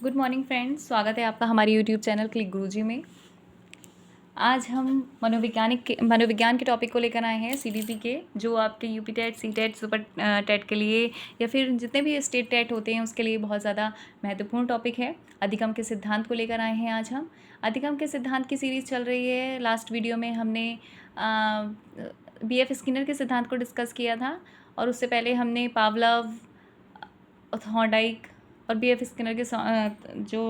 Good morning friends, स्वागत है आपका हमारे यूट्यूब चैनल क्लिक गुरुजी में। आज हम मनोविज्ञान के टॉपिक को लेकर आए हैं, सीबीपी के, जो आपके UP TET, C TET, super TET के लिए या फिर जितने भी स्टेट टेट होते हैं उसके लिए बहुत ज़्यादा महत्वपूर्ण टॉपिक है। अधिगम के सिद्धांत को लेकर आए हैं आज हम। अधिगम के सिद्धांत की सीरीज़ चल रही है। लास्ट वीडियो में हमने बीएफ स्किनर के सिद्धांत को डिस्कस किया था और उससे पहले हमने पावलव, थॉर्नडाइक और बीएफ स्किनर के जो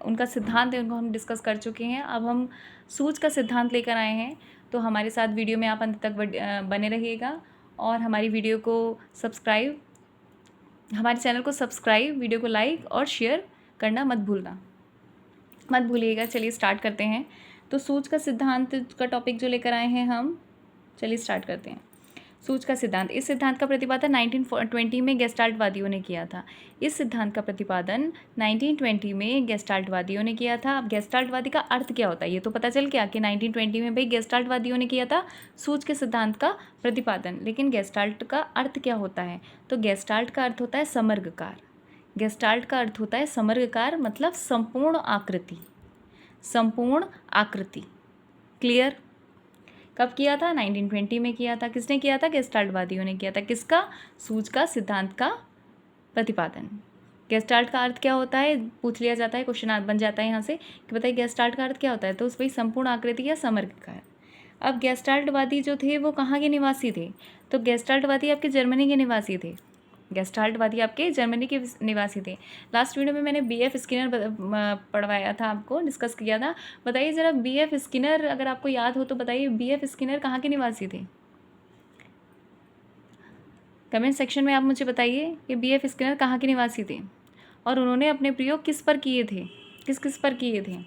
उनका सिद्धांत है उनको हम डिस्कस कर चुके हैं। अब हम सूज का सिद्धांत लेकर आए हैं, तो हमारे साथ वीडियो में आप अंत तक बने रहिएगा और हमारी वीडियो को सब्सक्राइब, हमारे चैनल को सब्सक्राइब, वीडियो को लाइक और शेयर करना मत भूलिएगा। चलिए स्टार्ट करते हैं। तो सूज का सिद्धांत का टॉपिक जो लेकर आए हैं हम, चलिए स्टार्ट करते हैं। सूज का सिद्धांत, इस सिद्धांत का प्रतिपादन 1920 में गेस्टाल्टवादियों ने किया था। इस सिद्धांत का प्रतिपादन 1920 में गेस्टाल्टवादियों ने किया था। अब गेस्टाल्टवादी का अर्थ क्या होता है ये तो पता चल गया कि 1920 में भाई गेस्टाल्टवादियों ने किया था सूज के सिद्धांत का प्रतिपादन। लेकिन गेस्टाल्ट का अर्थ क्या होता है? तो गेस्टाल्ट का अर्थ होता है समग्रकार। गेस्टाल्ट का अर्थ होता है समग्रकार, मतलब संपूर्ण आकृति। क्लियर? कब किया था? 1920 में किया था। किसने किया था? गेस्टाल्टवादियों ने किया था। किसका? सूज का सिद्धांत का प्रतिपादन। गेस्टाल्ट का अर्थ क्या होता है पूछ लिया जाता है, क्वेश्चन बन जाता है यहाँ से कि बताइए गेस्टाल्ट का अर्थ क्या होता है। तो उस भाई संपूर्ण आकृति या समग्रकार। अब गेस्टाल्टवादी जो थे वो कहाँ के निवासी थे? तो गेस्टाल्टवादी आपके जर्मनी के निवासी थे। गेस्टाल्टवादी आपके जर्मनी के निवासी थे। लास्ट वीडियो में मैंने बीएफ स्किनर पढ़वाया था, आपको डिस्कस किया था। बताइए ज़रा, बीएफ स्किनर अगर आपको याद हो तो बताइए बीएफ स्किनर कहाँ के निवासी थे? कमेंट सेक्शन में आप मुझे बताइए कि बीएफ स्किनर कहाँ के निवासी थे और उन्होंने अपने प्रयोग किस पर किए थे, किस किस पर किए थे।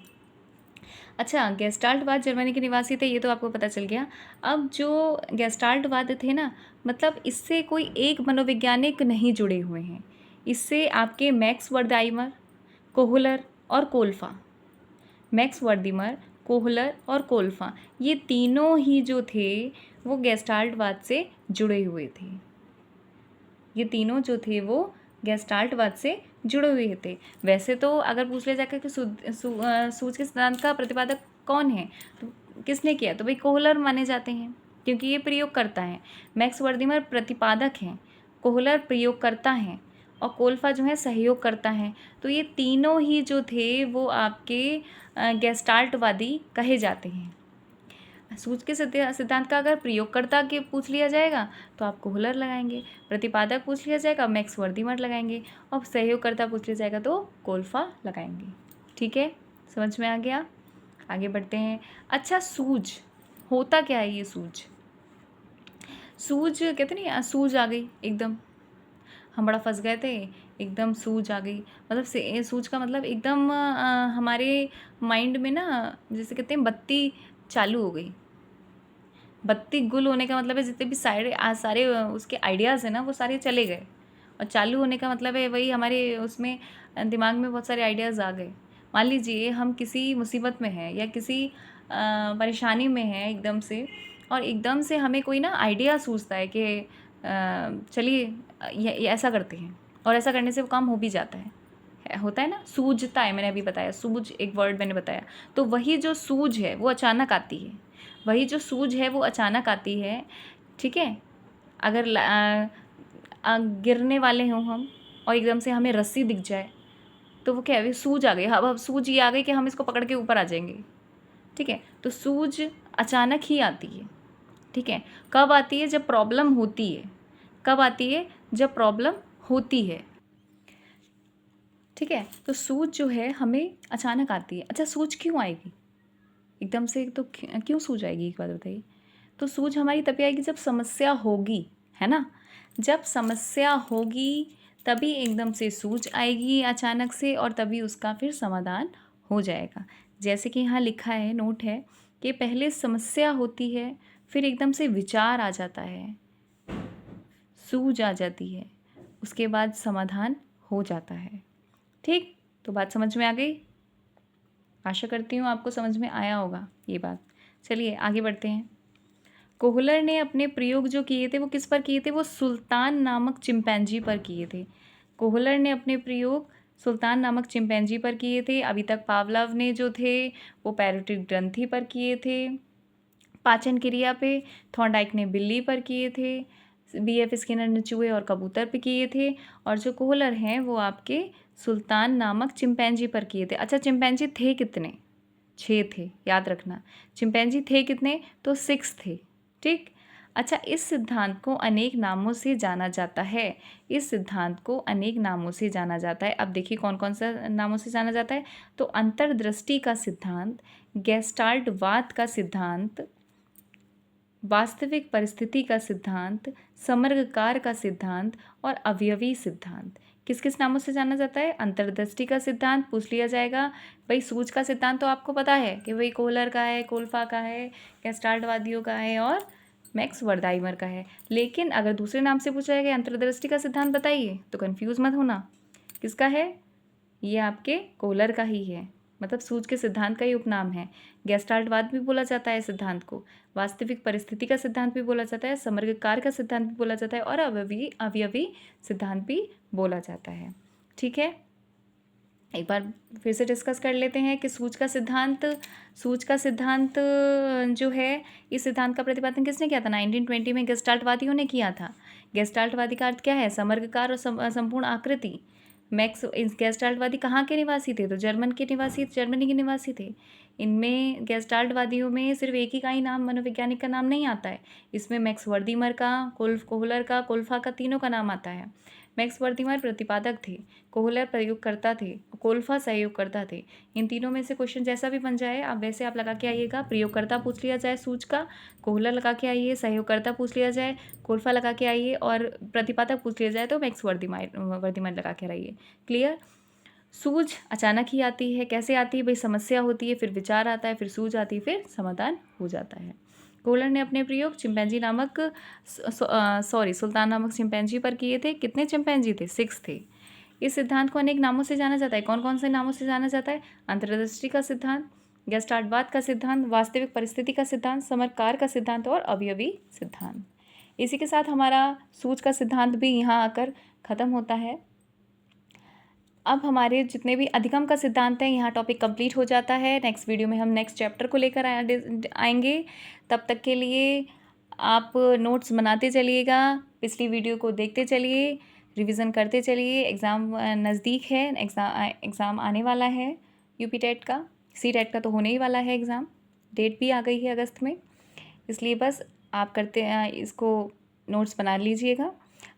अच्छा, गेस्टाल्टवाद जर्मनी के निवासी थे, ये तो आपको पता चल गया। अब जो गेस्टाल्टवाद थे ना, मतलब इससे कोई एक मनोवैज्ञानिक नहीं जुड़े हुए हैं। इससे आपके मैक्स वर्दाइमर, कोहलर और कोल्फा, मैक्स वर्दिमर, कोहलर और कोल्फा, ये तीनों ही जो थे वो गेस्टाल्टवाद से जुड़े हुए थे। ये तीनों जो थे वो गेस्टाल्टवाद से जुड़े हुए थे। वैसे तो अगर पूछ लिया जाए कि सूज के सिद्धांत का प्रतिपादक कौन है तो किसने किया, तो भाई कोहलर माने जाते हैं क्योंकि ये प्रयोग करता है। मैक्स वर्दिमर प्रतिपादक हैं, कोहलर प्रयोग करता है और कोल्फा जो है सहयोग करता है। तो ये तीनों ही जो थे वो आपके गेस्टाल्टवादी कहे जाते हैं। सूज के सिद्धांत का अगर प्रयोगकर्ता के पूछ लिया जाएगा तो आप कोहलर लगाएंगे, प्रतिपादक पूछ लिया जाएगा मैक्स वर्दिमर लगाएंगे और सहयोगकर्ता पूछ लिया जाएगा तो कोल्फा लगाएंगे। ठीक है, समझ में आ गया? आगे बढ़ते हैं। अच्छा, सूज होता क्या है? ये सूज कहते नहीं, सूज आ गई एकदम, हम बड़ा फंस गए थे, एकदम सूज आ गई। मतलब सूज का मतलब एकदम हमारे माइंड में ना, जैसे कहते हैं बत्ती चालू हो गई। बत्ती गुल होने का मतलब है जितने भी सारे उसके आइडियाज़ हैं ना वो सारे चले गए। और चालू होने का मतलब है वही हमारे उसमें दिमाग में बहुत सारे आइडियाज़ आ गए। मान लीजिए हम किसी मुसीबत में हैं या किसी परेशानी में हैं एकदम से, और एकदम से हमें कोई ना आइडिया सूझता है कि चलिए ये ऐसा करते हैं, और ऐसा करने से वो काम हो भी जाता है। होता है ना, सूझता है। मैंने अभी बताया सूझ, एक वर्ड मैंने बताया। तो वही जो सूझ है वो अचानक आती है, वही जो सूझ है वो अचानक आती है। ठीक है, अगर गिरने वाले हों हम और एकदम से हमें रस्सी दिख जाए तो वो क्या है, सूझ आ गई। अब सूझ ये आ गई कि हम इसको पकड़ के ऊपर आ जाएंगे। ठीक है, तो सूझ अचानक ही आती है। ठीक है, कब आती है? जब प्रॉब्लम होती है। कब आती है? जब प्रॉब्लम होती है। ठीक है, तो सूझ जो है हमें अचानक आती है। अच्छा, सूझ क्यों आएगी एकदम से? तो क्यों सूझ आएगी एक बात बताइए। तो सूझ हमारी तभी आएगी जब समस्या होगी, है ना। जब समस्या होगी तभी एकदम से सूझ आएगी अचानक से, और तभी उसका फिर समाधान हो जाएगा। जैसे कि यहाँ लिखा है, नोट है कि पहले समस्या होती है, फिर एकदम से विचार आ जाता है, सूझ आ जाती है, उसके बाद समाधान हो जाता है। ठीक, तो बात समझ में आ गई? आशा करती हूँ आपको समझ में आया होगा ये बात। चलिए आगे बढ़ते हैं। कोहलर ने अपने प्रयोग जो किए थे वो किस पर किए थे? वो सुल्तान नामक चिंपैंजी पर किए थे। कोहलर ने अपने प्रयोग सुल्तान नामक चिंपैंजी पर किए थे। अभी तक पावलव ने जो थे वो पैरोटिड ग्रंथि पर किए थे। पाचन क्रिया पे थॉर्नडाइक ने बिल्ली पर किए थे। बीएफ स्किनर ने चूहे और कबूतर पे किए थे। और जो कोहलर हैं वो आपके सुल्तान नामक चिंपैंजी पर किए थे। अच्छा, चिंपैंजी थे कितने? 6 थे, याद रखना। चिंपैंजी थे कितने? तो 6 थे। ठीक। अच्छा, इस सिद्धांत को अनेक नामों से जाना जाता है। इस सिद्धांत को अनेक नामों से जाना जाता है। अब देखिए कौन कौन सा नामों से जाना जाता है। तो अंतर्दृष्टि का सिद्धांत, गेस्टाल्टवाद का सिद्धांत, वास्तविक परिस्थिति का सिद्धांत, समग्रकार का सिद्धांत और अवयवी सिद्धांत। किस किस नामों से जाना जाता है? अंतर्दृष्टि का सिद्धांत पूछ लिया जाएगा। भाई सूझ का सिद्धांत तो आपको पता है कि भाई कोहलर का है, कोल्फा का है, गेस्टाल्टवादियों का है और मैक्स वर्दाइमर का है। लेकिन अगर दूसरे नाम से पूछा जाएगा अंतर्दृष्टि का सिद्धांत बताइए, तो कन्फ्यूज़ मत होना। किसका है? ये आपके कोहलर का ही है, मतलब सूझ के सिद्धांत का ही उपनाम है। गेस्टाल्टवाद भी बोला जाता है सिद्धांत को, वास्तविक परिस्थिति का सिद्धांत भी बोला जाता है, समग्रकार का सिद्धांत भी बोला जाता है और अवयवी सिद्धांत भी बोला जाता है। ठीक है, एक बार फिर से डिस्कस कर लेते हैं कि सूझ का सिद्धांत जो है, इस सिद्धांत का प्रतिपादन किसने किया था? 1920 में गेस्टाल्टवादियों ने किया था। गेस्टाल्टवादी का अर्थ क्या है? समग्रकार और संपूर्ण आकृति। मैक्स गेस्टाल्टवादी कहाँ के निवासी थे? तो जर्मनी के निवासी थे। इनमें गेस्टाल्टवादियों में सिर्फ एक ही का ही नाम, मनोवैज्ञानिक का नाम नहीं आता है। इसमें मैक्स वर्दीमर का, कोहलर का, कोल्फा का, तीनों का नाम आता है। मैक्स वर्दीमर प्रतिपादक थे, कोहलर प्रयोगकर्ता थे, कोल्फा सहयोगकर्ता थे। इन तीनों में से क्वेश्चन जैसा भी बन जाए आप वैसे आप लगा के आइएगा। प्रयोगकर्ता पूछ लिया जाए सूझ का, कोहलर लगा के आइए, सहयोगकर्ता पूछ लिया जाए, कोल्फा लगा के आइए और प्रतिपादक पूछ लिया जाए तो मैक्स वर्दीमर लगा के आइए। क्लियर? सूझ अचानक ही आती है। कैसे आती है भाई? समस्या होती है, फिर विचार आता है, फिर सूझ आती है, फिर समाधान हो जाता है। कोहलर ने अपने प्रयोग सुल्तान नामक चिंपैंजी पर किए थे। कितने चिंपैंजी थे? 6 थे। इस सिद्धांत को अनेक नामों से जाना जाता है। कौन कौन से नामों से जाना जाता है? अंतर्दृष्टि का सिद्धांत, गेस्टाल्टवाद का सिद्धांत, वास्तविक परिस्थिति का सिद्धांत, समग्रकार का सिद्धांत और अवयवी सिद्धांत। इसी के साथ हमारा सूझ का सिद्धांत भी यहाँ आकर ख़त्म होता है। अब हमारे जितने भी अधिगम का सिद्धांत है, यहाँ टॉपिक कंप्लीट हो जाता है। नेक्स्ट वीडियो में हम नेक्स्ट चैप्टर को लेकर आएंगे। तब तक के लिए आप नोट्स बनाते चलिएगा, पिछली वीडियो को देखते चलिए, रिवीजन करते चलिए। एग्ज़ाम नज़दीक है, एग्ज़ाम आने वाला है। यूपी टेट का, सी टेट का तो होने ही वाला है एग्ज़ाम, डेट भी आ गई है अगस्त में। इसलिए बस आप इसको नोट्स बना लीजिएगा।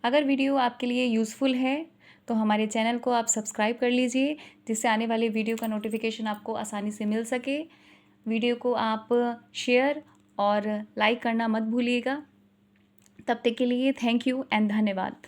अगर वीडियो आपके लिए यूज़फुल है तो हमारे चैनल को आप सब्सक्राइब कर लीजिए, जिससे आने वाले वीडियो का नोटिफिकेशन आपको आसानी से मिल सके। वीडियो को आप शेयर और लाइक करना मत भूलिएगा। तब तक के लिए थैंक यू एंड धन्यवाद।